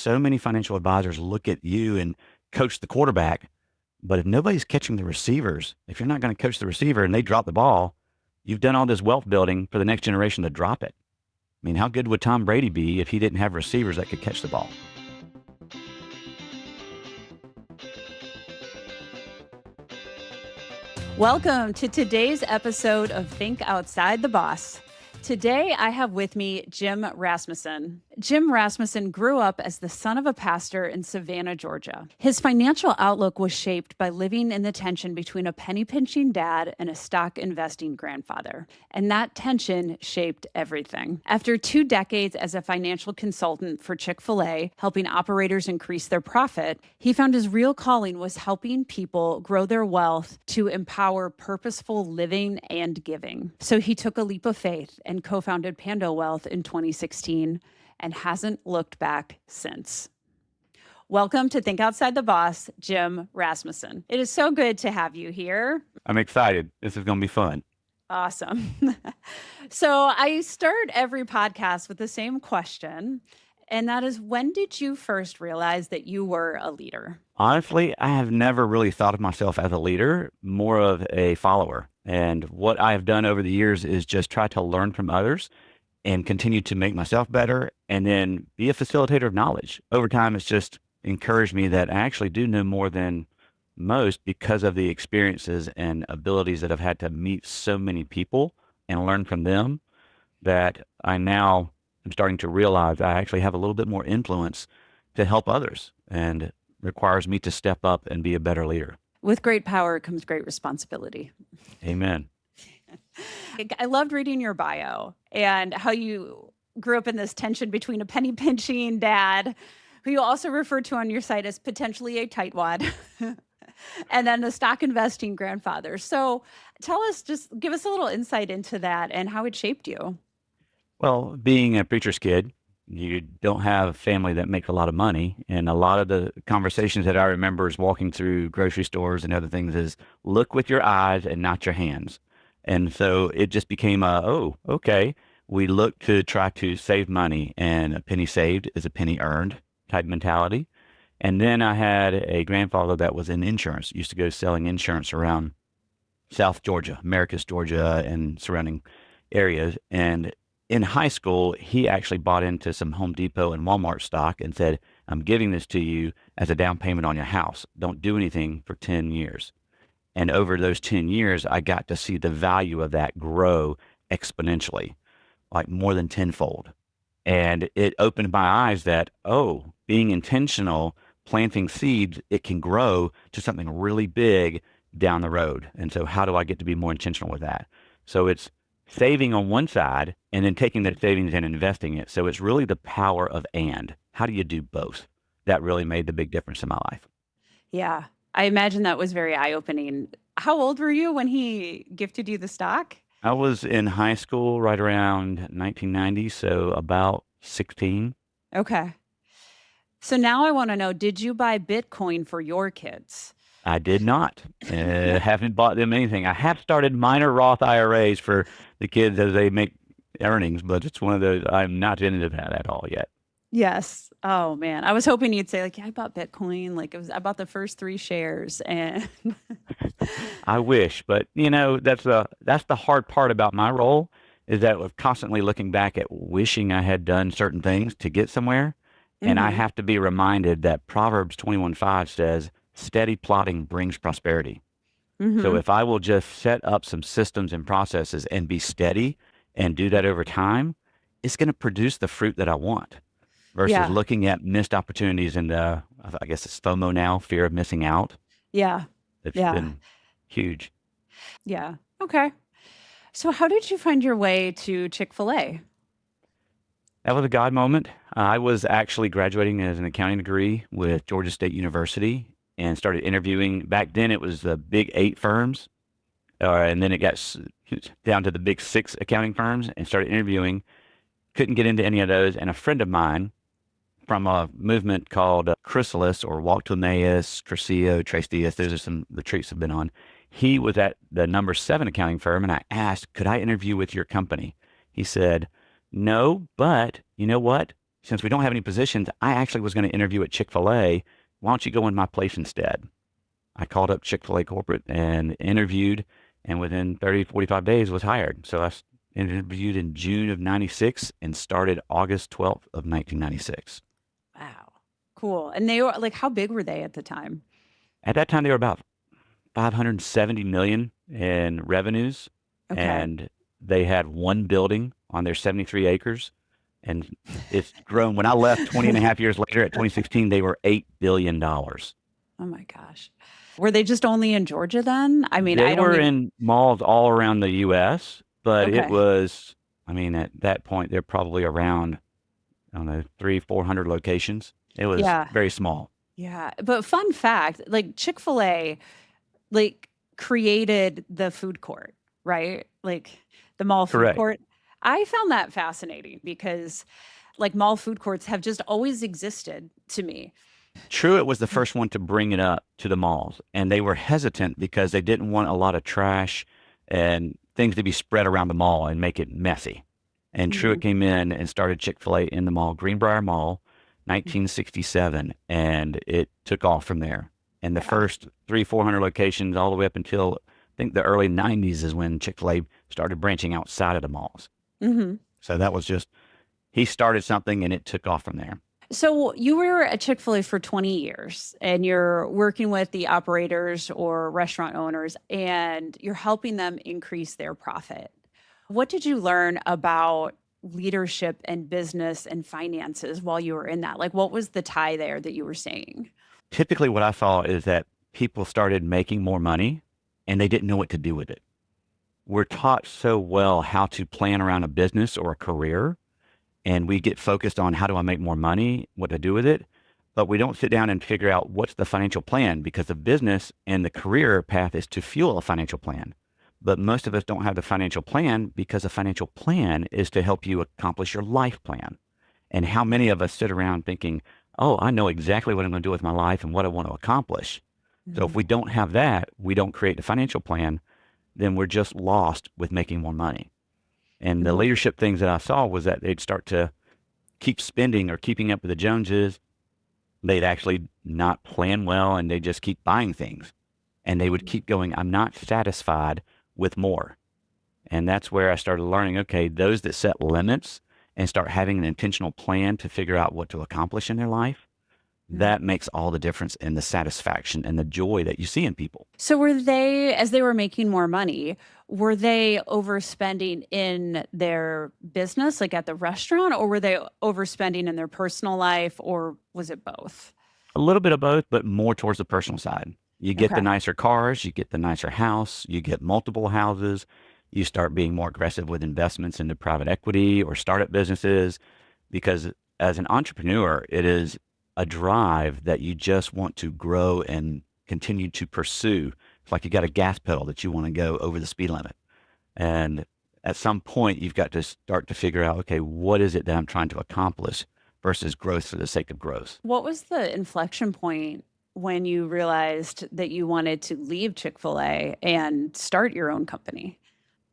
so many financial advisors look at you and coach the quarterback, but if nobody's catching the receivers, if you're not going to coach the receiver and they drop the ball, you've done all this wealth building for the next generation to drop it. I mean, how good would Tom Brady be if he didn't have receivers that could catch the ball? Welcome to today's episode of Think Outside the Boss. Today, I have with me Jim Rasmussen. Jim Rasmussen grew up as the son of a pastor in Savannah, Georgia. His financial outlook was shaped by living in the tension between a penny-pinching dad and a stock investing grandfather. And that tension shaped everything. After 2 decades as a financial consultant for Chick-fil-A, helping operators increase their profit, he found his real calling was helping people grow their wealth to empower purposeful living and giving. So he took a leap of faith and co-founded Pando Wealth in 2016 and hasn't looked back since. Welcome to Think Outside the Boss, Jim Rasmussen. It is so good to have you here. I'm excited. This is going to be fun. Awesome. So I start every podcast with the same question, and that is, when did you first realize that you were a leader? Honestly, I have never really thought of myself as a leader, more of a follower. And what I have done over the years is just try to learn from others and continue to make myself better and then be a facilitator of knowledge. Over time, it's just encouraged me that I actually do know more than most because of the experiences and abilities that I've had to meet so many people and learn from them, that I now am starting to realize I actually have a little bit more influence to help others, and requires me to step up and be a better leader. With great power comes great responsibility. Amen. I loved reading your bio and how you grew up in this tension between a penny pinching dad, who you also referred to on your site as potentially a tightwad, and then the stock investing grandfather. So tell us, just give us a little insight into that and how it shaped you. Well, being a preacher's kid, you don't have a family that makes a lot of money. And a lot of the conversations that I remember is walking through grocery stores and other things is look with your eyes and not your hands. And so it just became okay. We look to try to save money, and a penny saved is a penny earned type mentality. And then I had a grandfather that was in insurance, used to go selling insurance around South Georgia, Americus, Georgia, and surrounding areas. And in high school, he actually bought into some Home Depot and Walmart stock and said, I'm giving this to you as a down payment on your house. Don't do anything for 10 years. And over those 10 years, I got to see the value of that grow exponentially, like more than tenfold. And it opened my eyes that, being intentional, planting seeds, it can grow to something really big down the road. And so how do I get to be more intentional with that? So it's saving on one side and then taking that savings and investing it. So it's really the power of and. How do you do both? That really made the big difference in my life. Yeah, I imagine that was very eye-opening. How old were you when he gifted you the stock? I was in high school right around 1990, so about 16. Okay. So now I want to know, did you buy Bitcoin for your kids? I did not. Haven't bought them anything. I have started minor Roth IRAs for the kids as they make earnings, but it's one of those, I'm not into that at all yet. Yes. Oh man. I was hoping you'd say like, yeah, I bought Bitcoin. I bought the first 3 shares and I wish, but that's the hard part about my role, is that we're constantly looking back at wishing I had done certain things to get somewhere. And I have to be reminded that Proverbs 21:5 says, steady plotting brings prosperity. So if I will just set up some systems and processes and be steady and do that over time, it's going to produce the fruit that I want, versus Yeah. looking at missed opportunities and I guess it's FOMO now, fear of missing out. Yeah. It's Yeah. been huge. Yeah. Okay. So how did you find your way to Chick-fil-A? That was a God moment. I was actually graduating as an accounting degree with Georgia State University and started interviewing. Back then, it was the big 8 firms, and then it got down to the big 6 accounting firms, and started interviewing. Couldn't get into any of those. And a friend of mine from a movement called Chrysalis, or Walk to Emmaus, Curcio, Trace Diaz, those are some retreats I've been on. He was at the number 7 accounting firm, and I asked, could I interview with your company? He said, no, but you know what? since we don't have any positions, I actually was going to interview at Chick-fil-A. Why don't you go in my place instead? I called up Chick-fil-A corporate and interviewed, and within 30, 45 days was hired. So interviewed in June of 96 and started August 12th of 1996. Wow. Cool. And they were like, how big were they at the time? At that time, they were about 570 million in revenues, Okay. and they had one building on their 73 acres. And it's grown. When I left 20 and a half years later at 2016, they were $8 billion. Oh my gosh. Were they just only in Georgia then? I mean, They I don't were even. in malls all around the US, but it Okay. was, I mean, at that point, they're probably around, I don't know, 400 locations. It was Yeah. very small. Yeah. But fun fact, like Chick-fil-A, like created the food court, right? Like the mall food Correct. court. I found that fascinating because like mall food courts have just always existed to me. Truett was the first one to bring it up to the malls, and they were hesitant because they didn't want a lot of trash and things to be spread around the mall and make it messy. And Truett Mhm. came in and started Chick-fil-A in the mall, Greenbrier Mall, 1967, and it took off from there. And the Yeah. first 400 locations all the way up until I think the early 90s is when Chick-fil-A started branching outside of the malls. Hmm. So that was just, he started something and it took off from there. So you were at Chick-fil-A for 20 years and you're working with the operators or restaurant owners and you're helping them increase their profit. What did you learn about leadership and business and finances while you were in that? Like, what was the tie there that you were saying? Typically what I saw is that people started making more money and they didn't know what to do with it. We're taught so well how to plan around a business or a career, and we get focused on how do I make more money, what to do with it, but we don't sit down and figure out what's the financial plan, because the business and the career path is to fuel a financial plan. But most of us don't have the financial plan because a financial plan is to help you accomplish your life plan. And how many of us sit around thinking, oh, I know exactly what I'm going to do with my life and what I want to accomplish. So if Mhm. we don't have that, we don't create the financial plan, then we're just lost with making more money. And the Mhm. leadership things that I saw was that they'd start to keep spending or keeping up with the Joneses. They'd actually not plan well and they just keep buying things. And they would keep going, I'm not satisfied with more. And that's where I started learning, okay, those that set limits and start having an intentional plan to figure out what to accomplish in their life, Mhm. that makes all the difference in the satisfaction and the joy that you see in people. So were they, as they were making more money, were they overspending in their business, like at the restaurant, or were they overspending in their personal life, or was it both? A little bit of both, but more towards the personal side. You get the Okay. nicer cars, you get the nicer house, you get multiple houses, you start being more aggressive with investments into private equity or startup businesses, because as an entrepreneur, it is a drive that you just want to grow and continue to pursue. It's like you got a gas pedal that you want to go over the speed limit. And at some point, you've got to start to figure out, okay, what is it that I'm trying to accomplish versus growth for the sake of growth? What was the inflection point when you realized that you wanted to leave Chick-fil-A and start your own company?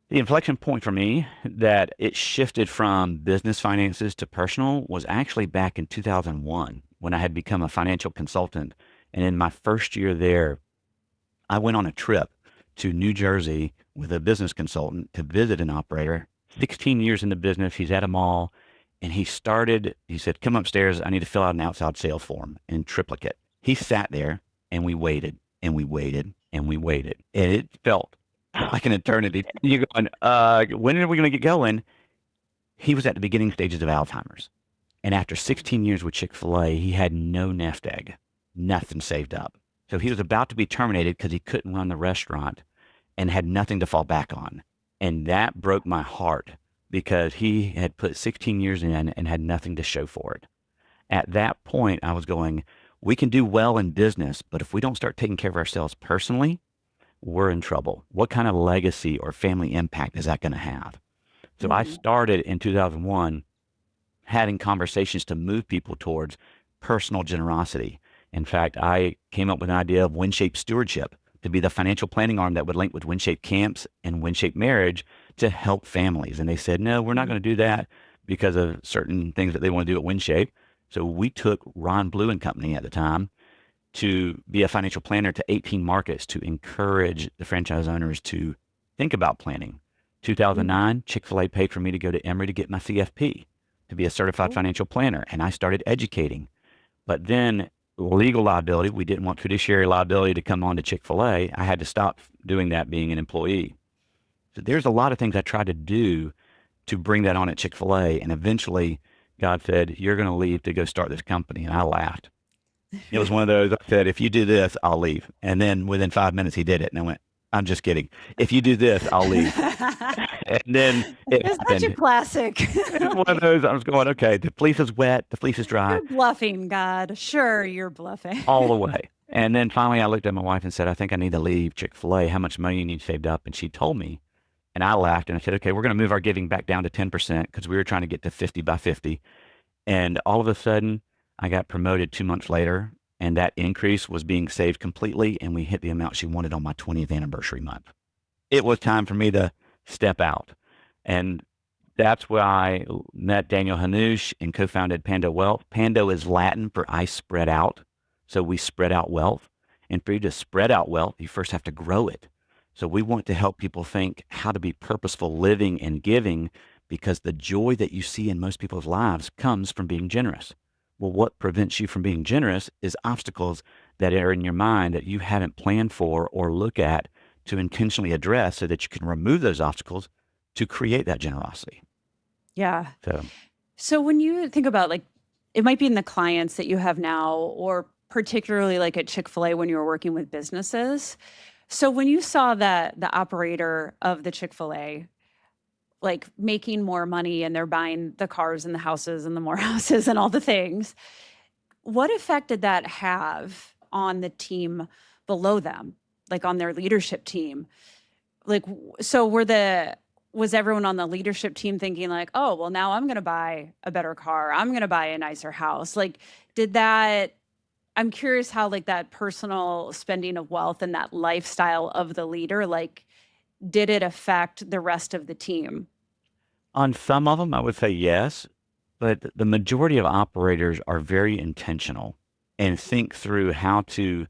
The inflection point for me that it shifted from business finances to personal was actually back in 2001 when I had become a financial consultant. And in my first year there, I went on a trip to New Jersey with a business consultant to visit an operator. 16 years in the business, he's at a mall, and he said, come upstairs. I need to fill out an outside sales form in triplicate. He sat there and we waited and we waited and we waited. And it felt like an eternity. You're going, when are we going to get going? He was at the beginning stages of Alzheimer's. And after 16 years with Chick-fil-A, he had no nest egg, nothing saved up. So he was about to be terminated because he couldn't run the restaurant and had nothing to fall back on. And that broke my heart because he had put 16 years in and had nothing to show for it. At that point, I was going, we can do well in business, but if we don't start taking care of ourselves personally, we're in trouble. What kind of legacy or family impact is that going to have? So I Mhm. started in 2001 having conversations to move people towards personal generosity. In fact, I came up with an idea of WinShape Stewardship to be the financial planning arm that would link with WinShape Camps and WinShape Marriage to help families. And they said, no, we're not Mhm. going to do that because of certain things that they want to do at WinShape. So we took Ron Blue and Company at the time to be a financial planner to 18 markets to encourage the franchise owners to think about planning. Mhm. 2009, Chick-fil-A paid for me to go to Emory to get my CFP, to be a certified Oh, financial planner, and I started educating. But then legal liability, we didn't want fiduciary liability to come on to Chick-fil-A. I had to stop doing that being an employee. So there's a lot of things I tried to do to bring that on at Chick-fil-A, and eventually God said, "You're going to leave to go start this company." And I laughed. It was one of those, I said, "If you do this, I'll leave." And then within 5 minutes, he did it. And I went, "I'm just kidding. If you do this, I'll leave." And then it it's such a happened. classic. It's one of Like, those, I was going, okay, the fleece is wet, the fleece is dry, you're bluffing, God. Sure, you're bluffing. all the way. And then finally, I looked at my wife and said, "I think I need to leave Chick-fil-A. How much money you need saved up?" And she told me, and I laughed and I said, "Okay, we're going to move our giving back down to 10% because we were trying to get to 50 by 50." And all of a sudden, I got promoted 2 months later, and that increase was being saved completely. And we hit the amount she wanted on my 20th anniversary month. It was time for me to step out. And that's where I met Daniel Hanush and co-founded Pando Wealth. Pando is Latin for I spread out. So we spread out wealth. And for you to spread out wealth, you first have to grow it. So we want to help people think how to be purposeful living and giving, because the joy that you see in most people's lives comes from being generous. Well, what prevents you from being generous is obstacles that are in your mind that you haven't planned for or look at to intentionally address so that you can remove those obstacles to create that generosity. Yeah. So So when you think about like, it might be in the clients that you have now, or particularly like at Chick-fil-A when you were working with businesses. So when you saw that the operator of the Chick-fil-A like making more money and they're buying the cars and the houses and the more houses and all the things, what effect did that have on the team below them, like on their leadership team? Like, so was everyone on the leadership team thinking like, oh, well, now I'm going to buy a better car. I'm going to buy a nicer house. Like, did that, I'm curious how like that personal spending of wealth and that lifestyle of the leader, like, did it affect the rest of the team? on some of them, I would say yes, but the majority of operators are very intentional and think through how to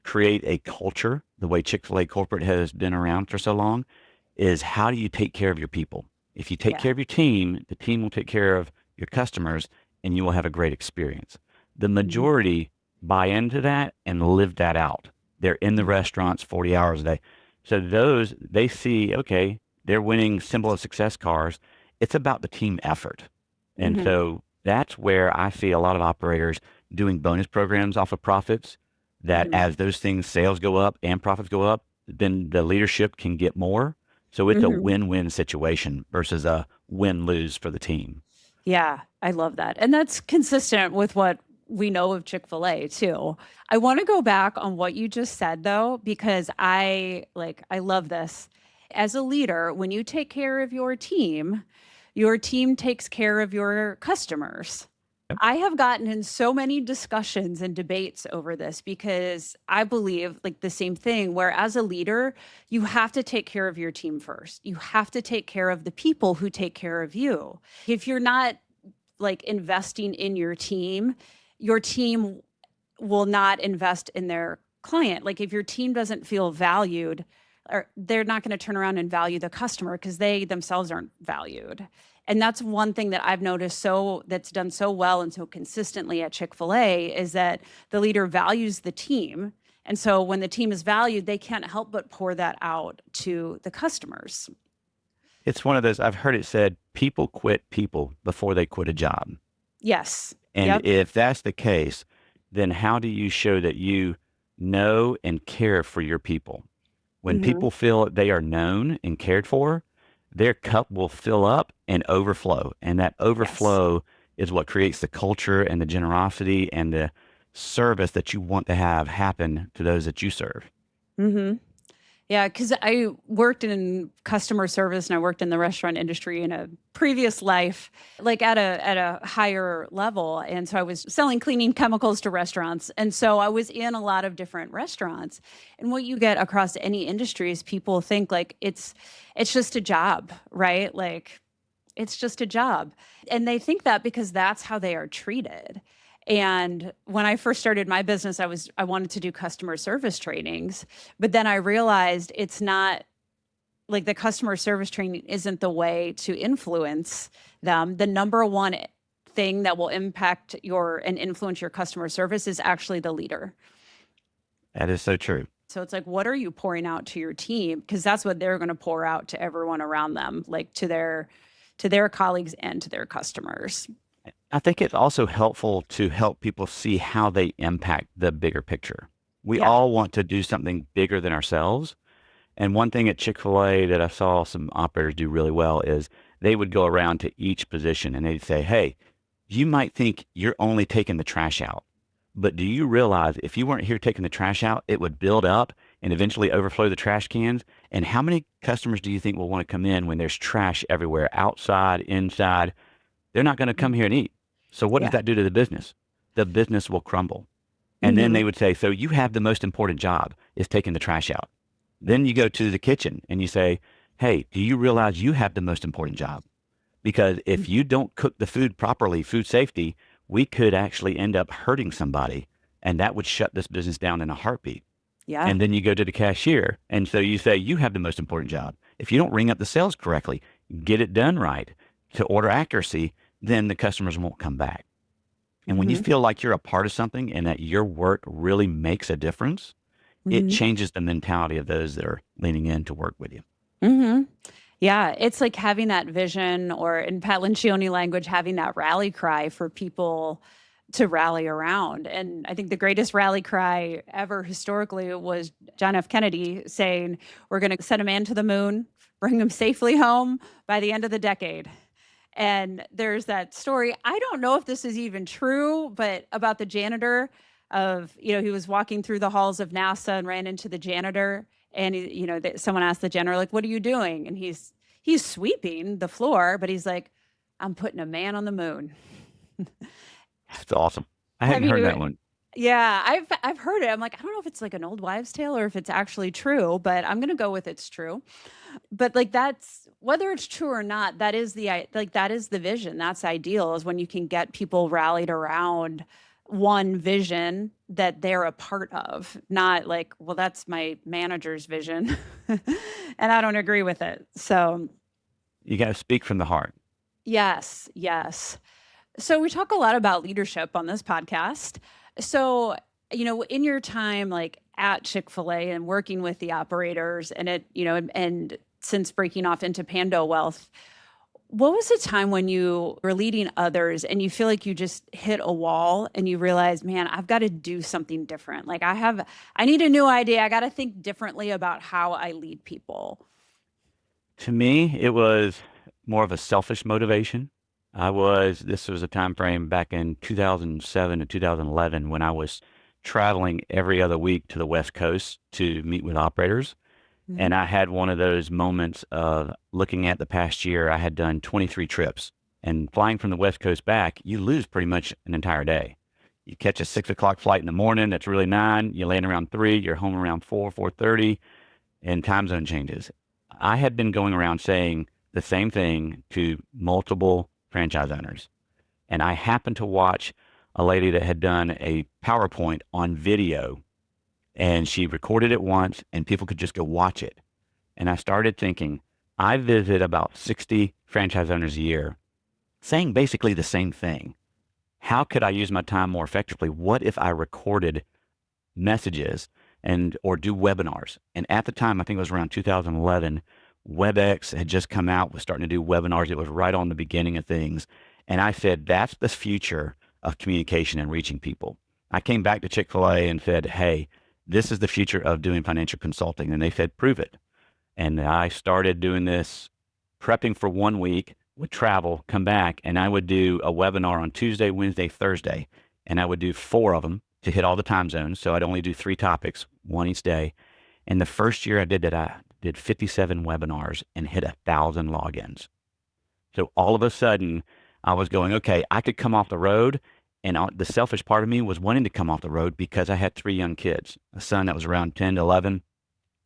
create a culture. The way Chick-fil-A corporate has been around for so long is, how do you take care of your people? If you take Yeah. care of your team, the team will take care of your customers and you will have a great experience. The Mhm. majority buy into that and live that out. They're in the restaurants 40 hours a day. So those, they see, okay, they're winning symbol of success cars. It's about the team effort. And Mhm. so that's where I see a lot of operators doing bonus programs off of profits, that Mhm. as those things, sales go up and profits go up, then the leadership can get more. So it's a Mhm. win-win situation versus a win-lose for the team. Yeah, I love that. And that's consistent with what we know of Chick-fil-A too. I want to go back on what you just said though, because I love this. As a leader, when you take care of your team takes care of your customers. Yep. I have gotten in so many discussions and debates over this because I believe like the same thing, where as a leader, you have to take care of your team first. You have to take care of the people who take care of you. If you're not like investing in your team will not invest in their client. Like if your team doesn't feel valued, or they're not going to turn around and value the customer because they themselves aren't valued. And that's one thing that I've noticed that's done so well and so consistently at Chick-fil-A is that the leader values the team. And so when the team is valued, they can't help but pour that out to the customers. It's one of those, I've heard it said, people quit people before they quit a job. Yes. And Yep. if that's the case, then how do you show that you know and care for your people? When Mhm. people feel they are known and cared for, their cup will fill up and overflow. And that Yes. overflow is what creates the culture and the generosity and the service that you want to have happen to those that you serve. Mhm. Yeah, because I worked in customer service and I worked in the restaurant industry in a previous life, like at a higher level. And so I was selling cleaning chemicals to restaurants. And so I was in a lot of different restaurants. And what you get across any industry is people think like it's just a job, right? Like It's just a job. And they think that because that's how they are treated. And when I first started my business, I wanted to do customer service trainings, but then I realized it's not like the customer service training isn't the way to influence them. The number one thing that will impact your and influence your customer service is actually the leader. That is so true. So it's like, what are you pouring out to your team? Because that's what they're going to pour out to everyone around them, like to their colleagues and to their customers. I think it's also helpful to help people see how they impact the bigger picture. We Yeah. all want to do something bigger than ourselves. And one thing at Chick-fil-A that I saw some operators do really well is they would go around to each position and they'd say, hey, you might think you're only taking the trash out, but do you realize if you weren't here taking the trash out, it would build up and eventually overflow the trash cans? And how many customers do you think will want to come in when there's trash everywhere, outside, inside? They're not going to come here and eat. So what does Yeah. that do to the business? The business will crumble. And then Hmm. they would say, so you have the most important job is taking the trash out. Then you go to the kitchen and you say, hey, do you realize you have the most important job? Because if you don't cook the food properly, food safety, we could actually end up hurting somebody. And that would shut this business down in a heartbeat. Yeah. And then you go to the cashier. And so you say, you have the most important job. If you don't ring up the sales correctly, get it done right to order accuracy, then the customers won't come back. And when you Hmm. feel like you're a part of something and that your work really makes a difference, it Hmm. changes the mentality of those that are leaning in to work with you. Hmm. Yeah, it's like having that vision, or in Pat Lencioni language, having that rally cry for people to rally around. And I think the greatest rally cry ever historically was John F. Kennedy saying, we're going to send a man to the moon, bring him safely home by the end of the decade. And there's that story. I don't know if this is even true, but about the janitor he was walking through the halls of NASA and ran into the janitor. And, someone asked the janitor, like, what are you doing? And he's sweeping the floor, but he's like, I'm putting a man on the moon. That's awesome. I Have hadn't heard you? that one. Yeah, I've heard it. I'm like, I don't know if it's like an old wives' tale or if it's actually true, but I'm gonna go with it's true. But like that's whether it's true or not, that is the vision. That's ideal is when you can get people rallied around one vision that they're a part of, not like, well, that's my manager's vision, and I don't agree with it. So You got to speak from the heart. yes, yes. So we talk a lot about leadership on this podcast. So, in your time like at Chick-fil-A and working with the operators and since breaking off into Pando Wealth, what was the time when you were leading others and you feel like you just hit a wall and you realize, man, I've got to do something different. Like I need a new idea. I got to think differently about how I lead people. To me, it was more of a selfish motivation. This was a time frame back in 2007 to 2011 when I was traveling every other week to the West Coast to meet with operators. Mhm. And I had one of those moments of looking at the past year. I had done 23 trips, and flying from the West Coast back, you lose pretty much an entire day. You catch a 6 o'clock flight in the morning. That's really 9. You land around 3. You're home around 4, 4:30, and time zone changes. I had been going around saying the same thing to multiple franchise owners. And I happened to watch a lady that had done a PowerPoint on video, and she recorded it once and people could just go watch it. And I started thinking, I visit about 60 franchise owners a year saying basically the same thing. How could I use my time more effectively? What if I recorded messages and or do webinars? And at the time, I think it was around 2011, WebEx had just come out, was starting to do webinars. It was right on the beginning of things. And I said, that's the future of communication and reaching people. I came back to Chick-fil-A and said, hey, this is the future of doing financial consulting. And they said, prove it. And I started doing this, prepping for 1 week, would travel, come back, and I would do a webinar on Tuesday, Wednesday, Thursday. And I would do 4 of them to hit all the time zones. So I'd only do 3 topics, one each day. And the first year I did that, I did 57 webinars and hit 1,000 logins. So all of a sudden, I was going, okay, I could come off the road. And the selfish part of me was wanting to come off the road because I had 3 young kids, a son that was around 10 to 11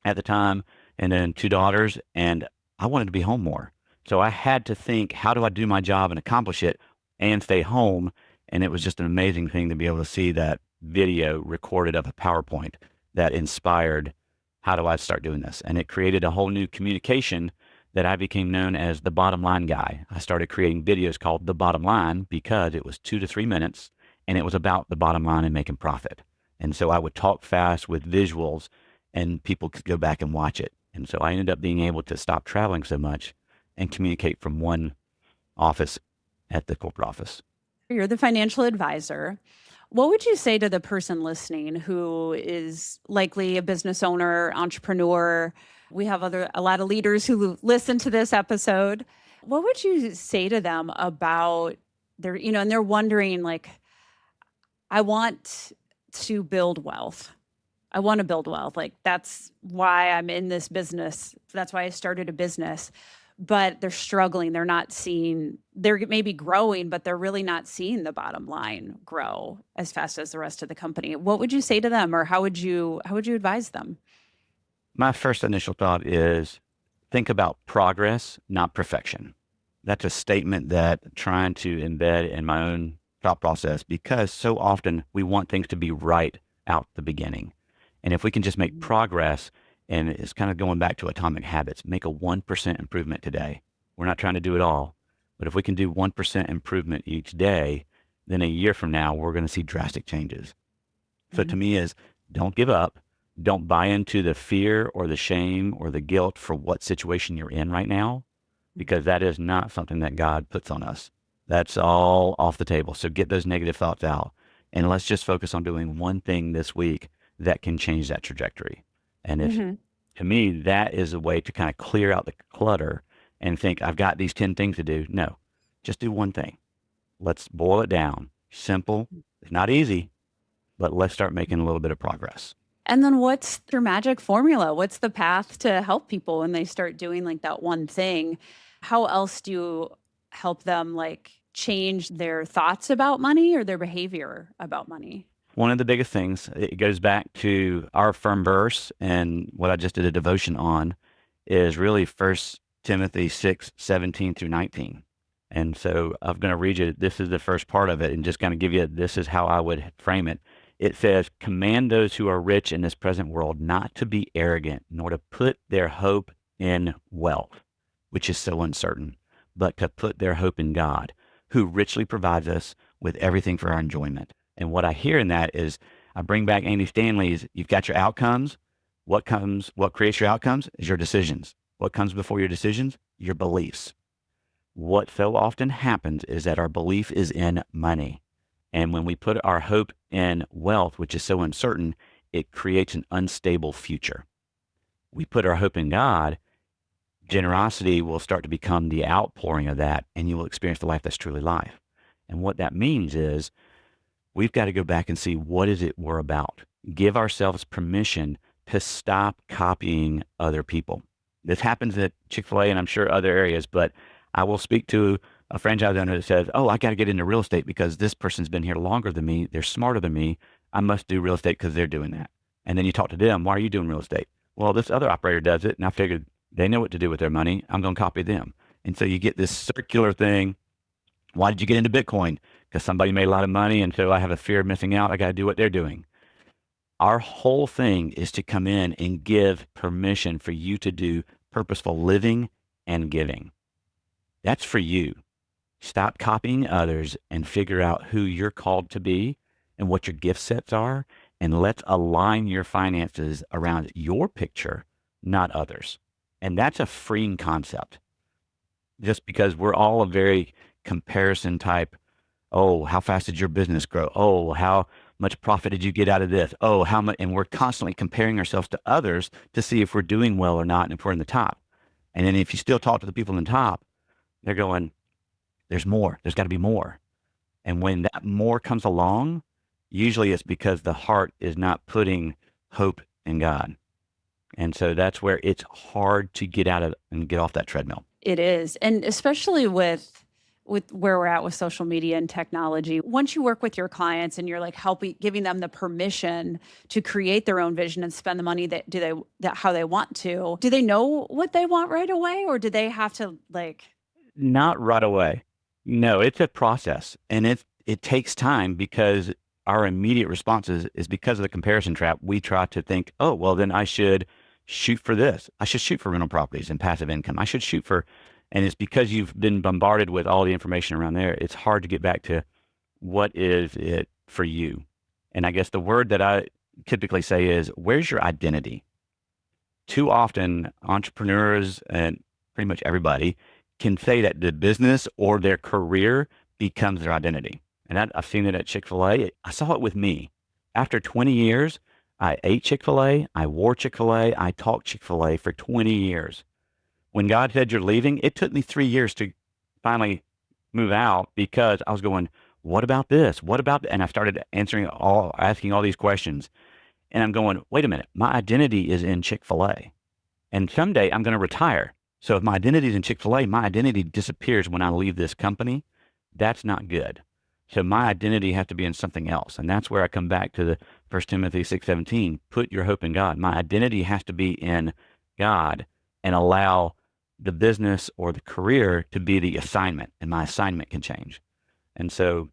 at the time, and then 2 daughters. And I wanted to be home more. So I had to think, how do I do my job and accomplish it and stay home? And it was just an amazing thing to be able to see that video recorded of a PowerPoint that inspired, how do I start doing this? And it created a whole new communication that I became known as the bottom line guy. I started creating videos called The Bottom Line because it was 2 to 3 minutes and it was about the bottom line and making profit. And so I would talk fast with visuals and people could go back and watch it. And so I ended up being able to stop traveling so much and communicate from one office at the corporate office. You're the financial advisor. What would you say to the person listening who is likely a business owner, entrepreneur? We have a lot of leaders who listen to this episode. What would you say to them about and they're wondering like, I want to build wealth. I want to build wealth. Like that's why I'm in this business. That's why I started a business. But they're struggling. They're not seeing, they're maybe growing, but they're really not seeing the bottom line grow as fast as the rest of the company. What would you say to them or how would you advise them? My first initial thought is think about progress, not perfection. That's a statement that I'm trying to embed in my own thought process because so often we want things to be right out the beginning. And if we can just make progress, and it's kind of going back to atomic habits, make a 1% improvement today. We're not trying to do it all, but if we can do 1% improvement each day, then a year from now, we're going to see drastic changes. So to Mhm. me is don't give up. Don't buy into the fear or the shame or the guilt for what situation you're in right now, because that is not something that God puts on us. That's all off the table. So get those negative thoughts out and let's just focus on doing one thing this week that can change that trajectory. And if Mhm. to me, that is a way to kind of clear out the clutter and think, I've got these 10 things to do. No, just do one thing. Let's boil it down. Simple. It's not easy, but let's start making a little bit of progress. And then what's your magic formula? What's the path to help people when they start doing like that one thing? How else do you help them like change their thoughts about money or their behavior about money? One of the biggest things, it goes back to our firm verse and what I just did a devotion on is really First Timothy 6:17 through 19. And so I'm going to read you, this is the first part of it and just kind of give you, this is how I would frame it. It says, command those who are rich in this present world not to be arrogant, nor to put their hope in wealth, which is so uncertain, but to put their hope in God, who richly provides us with everything for our enjoyment. And what I hear in that is I bring back Andy Stanley's, you've got your outcomes. What creates your outcomes is your decisions. What comes before your decisions? Your beliefs. What so often happens is that our belief is in money. And when we put our hope in wealth, which is so uncertain, it creates an unstable future. We put our hope in God, generosity will start to become the outpouring of that, and you will experience the life that's truly life. And what that means is we've got to go back and see what is it we're about. Give ourselves permission to stop copying other people. This happens at Chick-fil-A and I'm sure other areas, but I will speak to a franchise owner that says, oh, I got to get into real estate because this person's been here longer than me. They're smarter than me. I must do real estate because they're doing that. And then you talk to them, why are you doing real estate? Well, this other operator does it. And I figured they know what to do with their money. I'm going to copy them. And so you get this circular thing. Why did you get into Bitcoin? Because somebody made a lot of money. And so I have a fear of missing out. I got to do what they're doing. Our whole thing is to come in and give permission for you to do purposeful living and giving. That's for you. Stop copying others and figure out who you're called to be and what your gift sets are. And let's align your finances around your picture, not others. And that's a freeing concept just because we're all a very comparison type. Oh, how fast did your business grow? Oh, how much profit did you get out of this? Oh, how much? And we're constantly comparing ourselves to others to see if we're doing well or not and if we're in the top. And then if you still talk to the people in the top, they're going, there's more. There's got to be more. And when that more comes along, usually it's because the heart is not putting hope in God. And so that's where it's hard to get out of and get off that treadmill. It is. And especially with where we're at with social media and technology. Once you work with your clients and you're like helping giving them the permission to create their own vision and spend the money that how they want to, do they know what they want right away or do they have to like Not right away. No, it's a process, and it takes time because our immediate response is because of the comparison trap. We try to think, oh, well, then I should shoot for this. I should shoot for rental properties and passive income. I should shoot for, and it's because you've been bombarded with all the information around there. It's hard to get back to what is it for you. And I guess the word that I typically say is, where's your identity? Too often, entrepreneurs and pretty much everybody can say that the business or their career becomes their identity. And I've seen it at Chick-fil-A. I saw it with me. After 20 years, I ate Chick-fil-A, I wore Chick-fil-A, I talked Chick-fil-A for 20 years. When God said you're leaving, it took me 3 years to finally move out because I was going, what about this? What about that? And I started asking all these questions. And I'm going, wait a minute, my identity is in Chick-fil-A. And someday I'm going to retire. So if my identity is in Chick-fil-A, my identity disappears when I leave this company. That's not good. So my identity has to be in something else. And that's where I come back to the 1 Timothy 6:17. Put your hope in God. My identity has to be in God and allow the business or the career to be the assignment. And my assignment can change. And so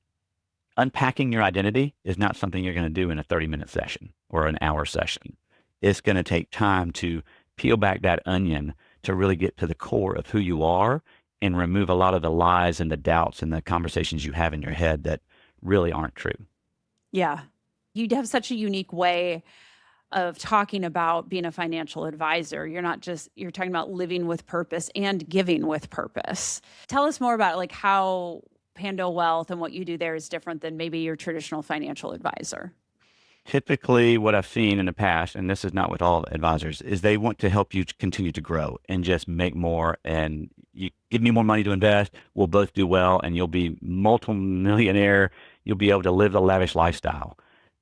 unpacking your identity is not something you're going to do in a 30-minute session or an hour session. It's going to take time to peel back that onion to really get to the core of who you are and remove a lot of the lies and the doubts and the conversations you have in your head that really aren't true. Yeah. You have such a unique way of talking about being a financial advisor. You're talking about living with purpose and giving with purpose. Tell us more about like how Pando Wealth and what you do there is different than maybe your traditional financial advisor. Typically, what I've seen in the past, and this is not with all advisors, is they want to help you continue to grow and just make more. And you give me more money to invest, we'll both do well, and you'll be multiple millionaire. You'll be able to live the lavish lifestyle.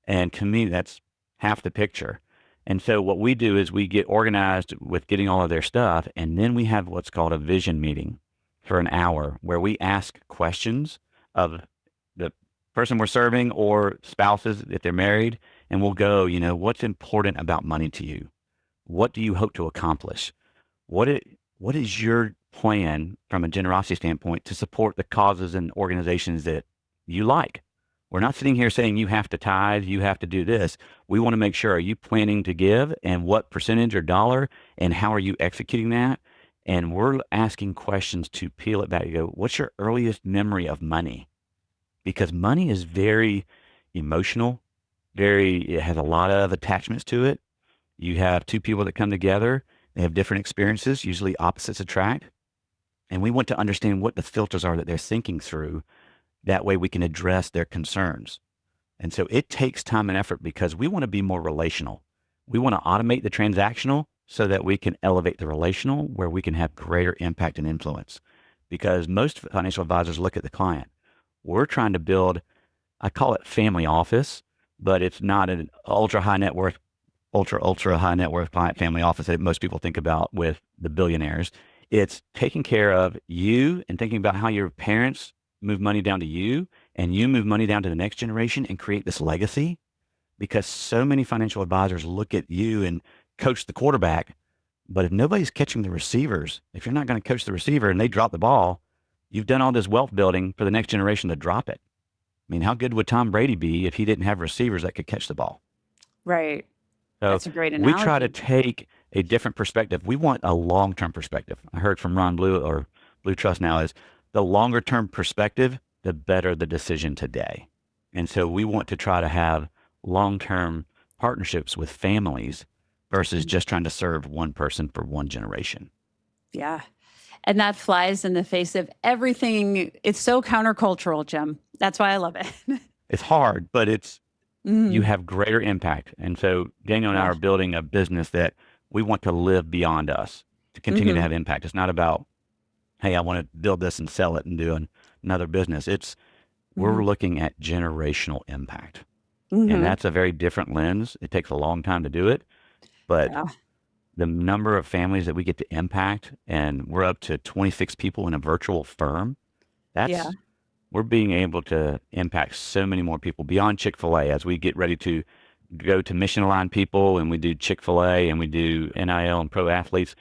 And to me, that's half the picture. And so what we do is we get organized with getting all of their stuff, and then we have what's called a vision meeting for an hour where we ask questions of the person we're serving or spouses if they're married, and we'll go, what's important about money to you? What do you hope to accomplish? What is your plan from a generosity standpoint to support the causes and organizations that you like? We're not sitting here saying you have to tithe, you have to do this. We want to make sure, are you planning to give and what percentage or dollar and how are you executing that? And we're asking questions to peel it back and go, what's your earliest memory of money? Because money is very emotional, it has a lot of attachments to it. You have two people that come together, they have different experiences, usually opposites attract. And we want to understand what the filters are that they're thinking through. That way we can address their concerns. And so it takes time and effort because we want to be more relational. We want to automate the transactional so that we can elevate the relational where we can have greater impact and influence. Because most financial advisors look at the client. We're trying to build, I call it family office, but it's not an ultra high net worth client family office that most people think about with the billionaires. It's taking care of you and thinking about how your parents move money down to you and you move money down to the next generation and create this legacy. Because so many financial advisors look at you and coach the quarterback, but if nobody's catching the receivers, if you're not going to coach the receiver and they drop the ball, you've done all this wealth building for the next generation to drop it. I mean, how good would Tom Brady be if he didn't have receivers that could catch the ball? Right. So That's a great we try to analogy. take a different perspective. We want a long-term perspective. I heard from Ron Blue or Blue Trust now is the longer term perspective, the better the decision today. And so we want to try to have long-term partnerships with families versus just trying to serve one person for one generation. Yeah. And that flies in the face of everything. It's so countercultural, Jim. That's why I love it. It's hard, but you Mhm. have greater impact. And so Daniel and I Yeah. are building a business that we want to live beyond us to continue to Hmm. have impact. It's not about, hey, I want to build this and sell it and do another business. Hmm. We're looking at generational impact. And Hmm. that's a very different lens. It takes a long time to do it, but Yeah. the number of families that we get to impact, and we're up to 26 people in a virtual firm, Yeah. we're being able to impact so many more people beyond Chick-fil-A as we get ready to go to mission aligned people and we do Chick-fil-A and we do NIL and pro athletes.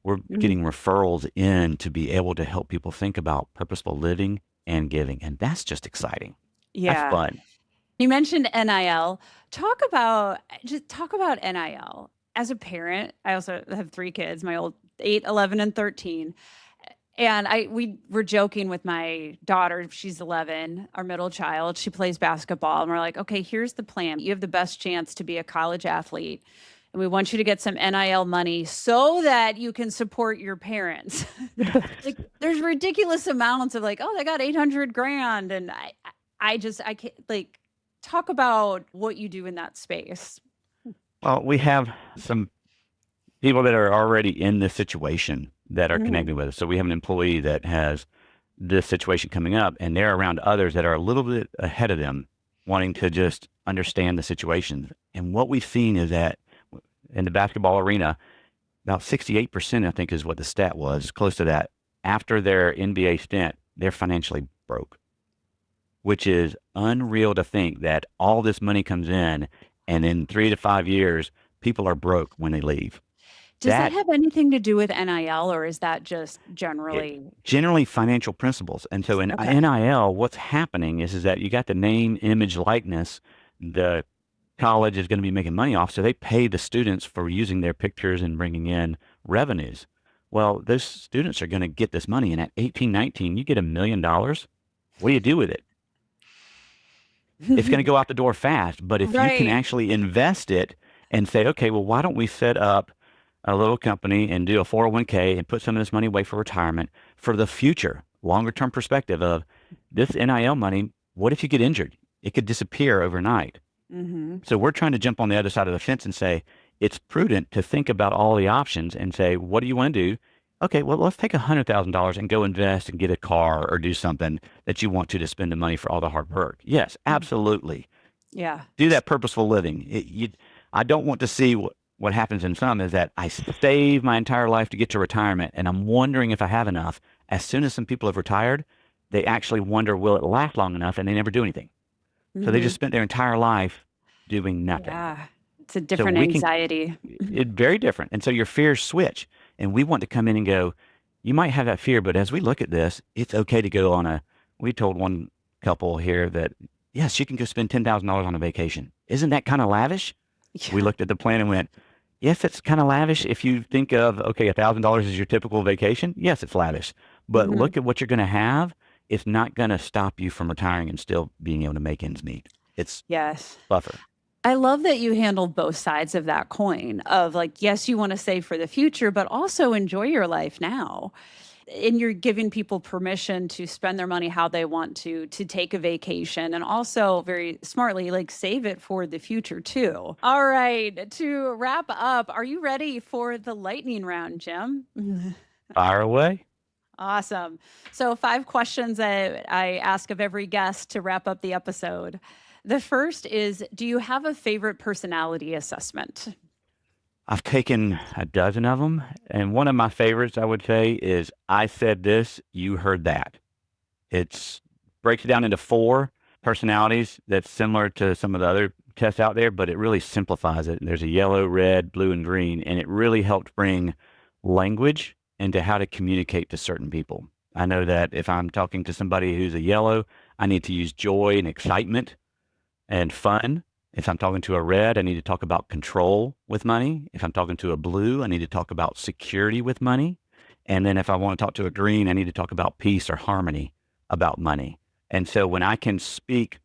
We're Mhm. getting referrals in to be able to help people think about purposeful living and giving. And that's just exciting. That's Yeah. fun. You mentioned NIL. Talk about NIL. As a parent, I also have 3 kids, my old 8, 11, and 13. And we were joking with my daughter, she's 11, our middle child. She plays basketball, and we're like, "Okay, here's the plan. You have the best chance to be a college athlete, and we want you to get some NIL money so that you can support your parents." Like, there's ridiculous amounts of like, "Oh, they got 800 grand." And I can't, like, talk about what you do in that space. Well, we have some people that are already in this situation that are Mhm. connecting with us. So we have an employee that has this situation coming up, and they're around others that are a little bit ahead of them, wanting to just understand the situation. And what we've seen is that in the basketball arena, about 68%, I think is what the stat was, close to that, after their NBA stint, they're financially broke, which is unreal to think that all this money comes in and in 3 to 5 years, people are broke when they leave. Does that That have anything to do with NIL, or is that just it, generally? generally financial principles. And so in Okay. NIL, what's happening is that you got the name, image, likeness. The college is going to be making money off, so they pay the students for using their pictures and bringing in revenues. Well, those students are going to get this money, and at 18, 19, you get $1 million. What do you do with it? It's going to go out the door fast. But if you can Right. actually invest it and say, okay, well, why don't we set up a little company and do a 401k and put some of this money away for retirement for the future, longer term perspective of this NIL money. What if you get injured? It could disappear overnight. Mhm. So we're trying to jump on the other side of the fence and say it's prudent to think about all the options and say, what do you want to do? Okay, well, let's take $100,000 and go invest and get a car or do something that you want to spend the money for all the hard work. Yes, Mhm. absolutely. Yeah. Do that purposeful living. I don't want to see what happens in some is that I save my entire life to get to retirement and I'm wondering if I have enough. As soon as some people have retired, they actually wonder, will it last long enough? And they never do anything. So they just Mhm. spent their entire life doing nothing. Yeah. It's a So different we can, anxiety. it very different. And so your fears switch. And we want to come in and go, you might have that fear, but as we look at this, it's okay to go on we told one couple here that, yes, you can go spend $10,000 on a vacation. Isn't that kind of lavish? We Yeah. looked at the plan and went, yes, it's kind of lavish. If you think of, okay, $1,000 is your typical vacation. Yes, it's lavish, but Mhm. look at what you're going to have. It's not going to stop you from retiring and still being able to make ends meet. It's Yes. buffer. I love that you handled both sides of that coin of like, yes, you want to save for the future, but also enjoy your life now. And you're giving people permission to spend their money how they want to take a vacation, and also very smartly, like, save it for the future too. All right. To wrap up, are you ready for the lightning round, Jim? Fire away. Awesome. So, 5 questions that I ask of every guest to wrap up the episode. The first is, do you have a favorite personality assessment? I've taken a dozen of them, and one of my favorites, I would say, is I said this, you heard that. It's breaks it down into 4 personalities that's similar to some of the other tests out there, but it really simplifies it. There's a yellow, red, blue, and green, and it really helped bring language into how to communicate to certain people. I know that if I'm talking to somebody who's a yellow, I need to use joy and excitement and fun. If I'm talking to a red, I need to talk about control with money. If I'm talking to a blue, I need to talk about security with money. And then if I want to talk to a green, I need to talk about peace or harmony about money. And so when I can speak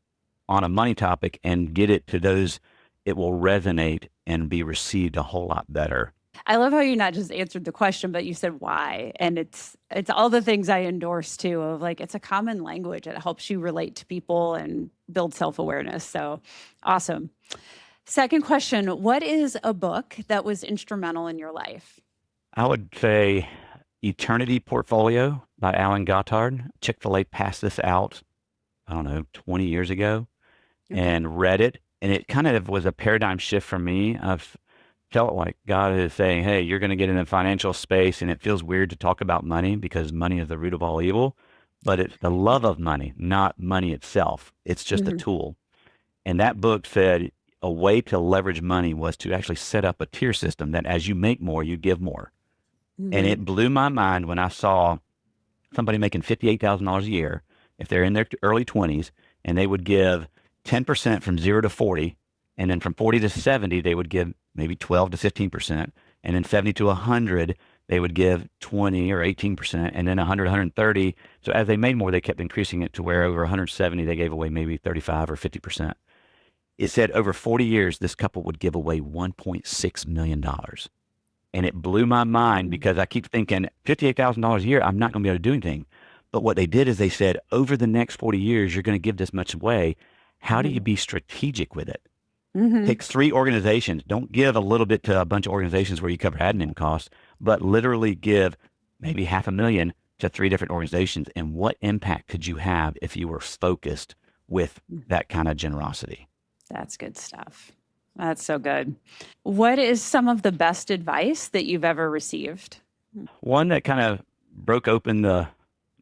on a money topic and get it to those, it will resonate and be received a whole lot better. I love how you not just answered the question, but you said why. And it's all the things I endorse too, of like, it's a common language. It helps you relate to people and build self-awareness. So awesome. Second question, what is a book that was instrumental in your life? I would say Eternity Portfolio by Alan Goddard. Chick-fil-A passed this out, I don't know, 20 years ago Okay. and read it. And it kind of was a paradigm shift for me. I've felt like God is saying, hey, you're going to get in the financial space and it feels weird to talk about money because money is the root of all evil. But it's the love of money, not money itself. It's just a Mhm. tool. And that book said a way to leverage money was to actually set up a tier system that as you make more, you give more. And Hmm. it blew my mind when I saw somebody making $58,000 a year, if they're in their early 20s, and they would give 10% from 0 to 40, and then from 40 to 70, they would give maybe 12 to 15%, and then 70 to 100, they would give 20 or 18%, and then 100, 130. So as they made more, they kept increasing it to where over 170, they gave away maybe 35 or 50%. It said over 40 years, this couple would give away $1.6 million. And it blew my mind because I keep thinking $58,000 a year, I'm not going to be able to do anything. But what they did is they said, over the next 40 years, you're going to give this much away. How do you Hmm. be strategic with it? Hmm. Pick 3 organizations. Don't give a little bit to a bunch of organizations where you cover admin costs, but literally give maybe 500,000 to 3 different organizations. And what impact could you have if you were focused with that kind of generosity? That's good stuff. That's so good. What is some of the best advice that you've ever received? One that kind of broke open the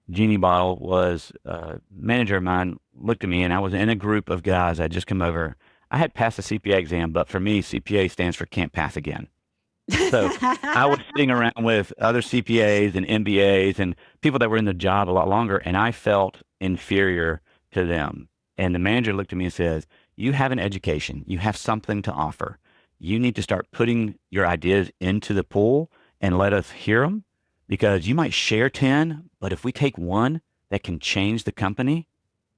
genie bottle was a manager of mine looked at me, and I was in a group of guys that just come over. I had passed the CPA exam, but for me, CPA stands for can't pass again. So I was sitting around with other CPAs and MBAs and people that were in the job a lot longer, and I felt inferior to them. And the manager looked at me and says, "You have an education, you have something to offer. You need to start putting your ideas into the pool and let us hear them because you might share 10, but if we take one that can change the company,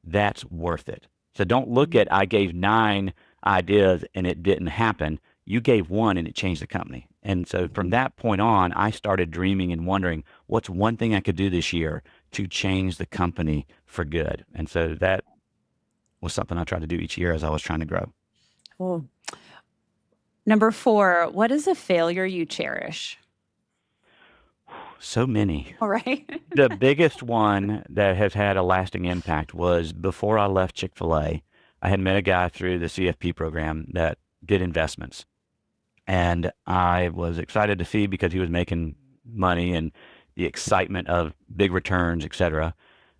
that's worth it. So don't look at I gave 9 ideas and it didn't happen. You gave one and it changed the company. And so from that point on, I started dreaming and wondering what's one thing I could do this year to change the company for good. And so that was something I tried to do each year as I was trying to grow. Cool. Number four, what is a failure you cherish? So many. All right. The biggest one that has had a lasting impact was before I left Chick-fil-A, I had met a guy through the CFP program that did investments. And I was excited to see because he was making money and the excitement of big returns, et cetera.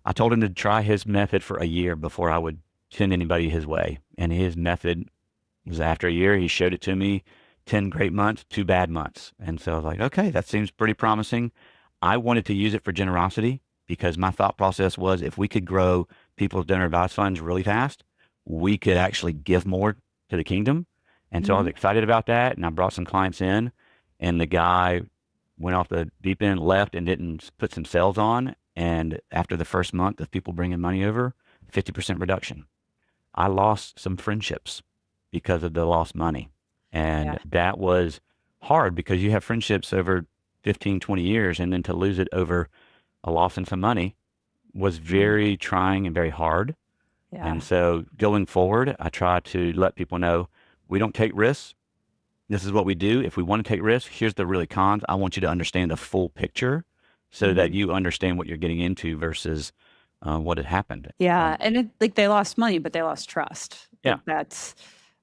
I told him to try his method for a year before I would send anybody his way. And his method was after a year, he showed it to me 10 great months, 2 bad months. And so I was like, okay, that seems pretty promising. I wanted to use it for generosity because my thought process was if we could grow people's donor advised funds really fast, we could actually give more to the kingdom. And so I was Mhm. excited about that. And I brought some clients in, and the guy went off the deep end, left, and didn't put some sales on. And after the first month of people bringing money over, 50% reduction. I lost some friendships because of the lost money. Yeah. And that was hard because you have friendships over 15, 20 years, and then to lose it over a loss in some money was Mm. very trying and very hard. And Yeah. so going forward, I try to let people know we don't take risks. This is what we do. If we want to take risks, here's the really cons. I want you to understand the full picture so that Mhm. you understand what you're getting into versus what had happened. Yeah. And like they lost money, but they lost trust. Yeah. Like that's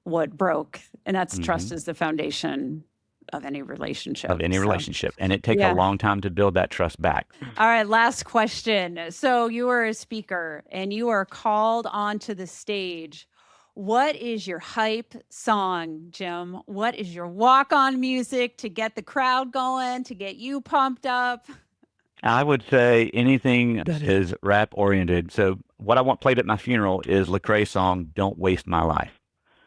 what broke. And that's trust Hmm. is the foundation of any relationship. Of any So, relationship. And it takes a yeah. long time to build that trust back. All right. Last question. So, you are a speaker and you are called onto the stage. What is your hype song, Jim? What is your walk on music to get the crowd going, to get you pumped up? I would say anything that is rap oriented. So what I want played at my funeral is Lecrae's song "Don't Waste My Life."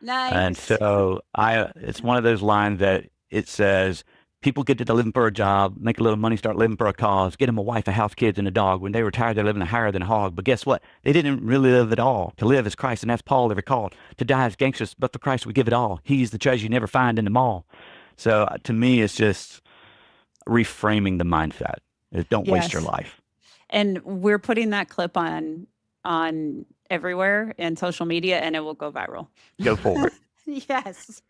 And Nice. so it's one of those lines that it says, people get to living for a job, make a little money, start living for a cause, get them a wife, a house, kids, and a dog. When they retire, they're living higher than a hog. But guess what? They didn't really live at all. To live is Christ, and that's Paul ever called. To die is gangsters, but for Christ we give it all. He's the treasure you never find in the mall. So to me, it's just reframing the mindset. Is don't waste your Yes. life. And we're putting that clip on everywhere in social media and it will go viral. Go for it. Yes.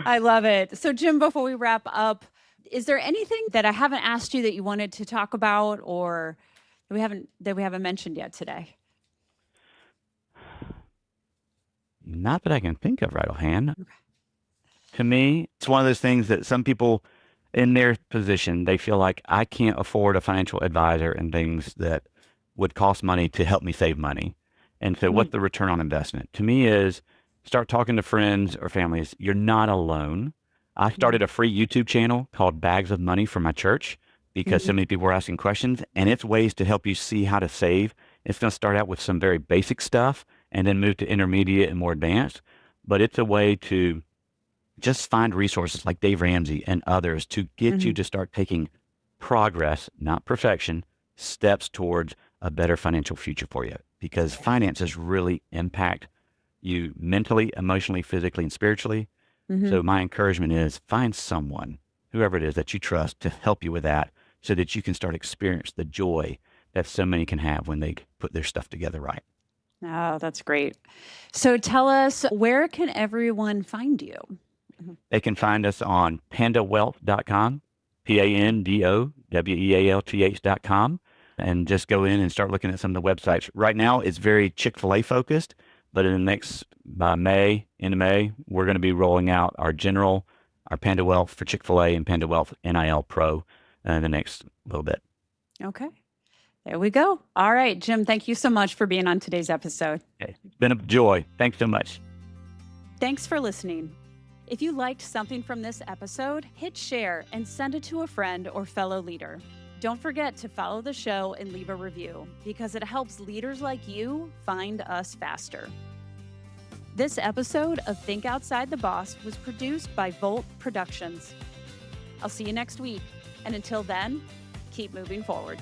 I love it. So Jim, before we wrap up, is there anything that I haven't asked you that you wanted to talk about or that we haven't mentioned yet today? Not that I can think of right offhand. To me, it's one of those things that some people in their position, they feel like I can't afford a financial advisor and things that would cost money to help me save money. And so what Mhm. the return on investment to me is start talking to friends or families. You're not alone. I started a free YouTube channel called Bags of Money for my church because so many people were asking questions, and it's ways to help you see how to save. It's going to start out with some very basic stuff and then move to intermediate and more advanced, but it's a way to just find resources like Dave Ramsey and others to get you to start taking progress, not perfection, steps towards a better financial future for you, because finances really impact you mentally, emotionally, physically, and spiritually. So my encouragement is find someone, whoever it is that you trust, to help you with that so that you can start experience the joy that so many can have when they put their stuff together right. Oh, that's great. So tell us, where can everyone find you? They can find us on pandowealth.com, PANDOWEALTH.com, and just go in and start looking at some of the websites. Right now, it's very Chick-fil-A focused, but in the next, by end of May, we're going to be rolling out our Pando Wealth for Chick-fil-A and Pando Wealth NIL Pro in the next little bit. Okay. There we go. All right, Jim, thank you so much for being on today's episode. Okay. It's been a joy. Thanks so much. Thanks for listening. If you liked something from this episode, hit share and send it to a friend or fellow leader. Don't forget to follow the show and leave a review because it helps leaders like you find us faster. This episode of Think Outside the Boss was produced by Volt Productions. I'll see you next week. And until then, keep moving forward.